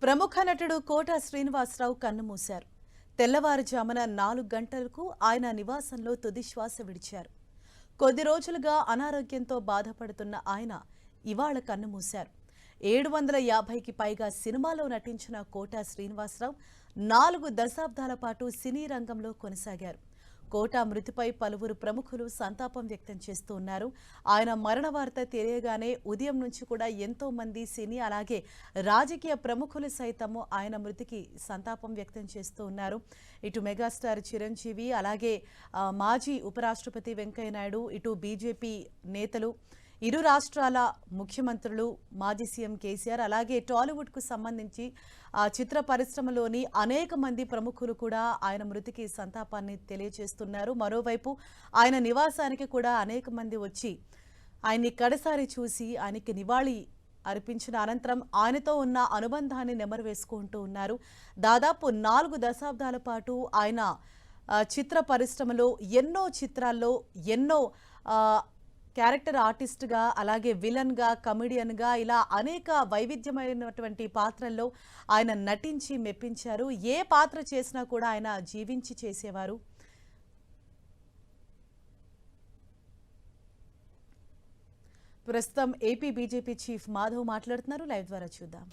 ప్రముఖ నటుడు కోట శ్రీనివాసరావు కన్నుమూశారు. తెల్లవారుజామున 4 గంటలకు ఆయన నివాసంలో తుదిశ్వాస విడిచారు. కొద్ది రోజులుగా అనారోగ్యంతో బాధపడుతున్న ఆయన ఇవాళ కన్నుమూశారు. 750కి పైగా సినిమాలో నటించిన కోట శ్రీనివాసరావు 4 దశాబ్దాల పాటు సినీ రంగంలో కొనసాగారు. కోట మృతిపై పలువురు ప్రముఖులు సంతాపం వ్యక్తం చేస్తూ ఉన్నారు. ఆయన మరణ వార్త తెలియగానే ఉదయం నుంచి కూడా ఎంతో మంది సినీ అలాగే రాజకీయ ప్రముఖులు సైతము ఆయన మృతికి సంతాపం వ్యక్తం చేస్తూ ఉన్నారు. ఇటు మెగాస్టార్ చిరంజీవి అలాగే మాజీ ఉపరాష్ట్రపతి వెంకయ్య నాయుడు, ఇటు బీజేపీ నేతలు, ఇరు రాష్ట్రాల ముఖ్యమంత్రులు, మాజీ సీఎం కేసీఆర్ అలాగే టాలీవుడ్కు సంబంధించి చిత్ర పరిశ్రమలోని అనేక మంది ప్రముఖులు కూడా ఆయన మృతికి సంతాపాన్ని తెలియజేస్తున్నారు. మరోవైపు ఆయన నివాసానికి కూడా అనేక మంది వచ్చి ఆయన్ని కడసారి చూసి ఆయనకి నివాళి అర్పించిన అనంతరం ఆయనతో ఉన్న అనుబంధాన్ని నెమరువేసుకుంటూ ఉన్నారు. దాదాపు 4 దశాబ్దాల పాటు ఆయన చిత్ర పరిశ్రమలో ఎన్నో చిత్రాల్లో ఎన్నో క్యారెక్టర్ ఆర్టిస్ట్గా అలాగే విలన్గా, కమెడియన్గా ఇలా అనేక వైవిధ్యమైనటువంటి పాత్రల్లో ఆయన నటించి మెప్పించారు. ఏ పాత్ర చేసినా కూడా ఆయన జీవించి చేసేవారు. ప్రస్తుతం ఏపీ బీజేపీ చీఫ్ మాధవ్ మాట్లాడుతున్నారు. లైవ్ ద్వారా చూద్దాం.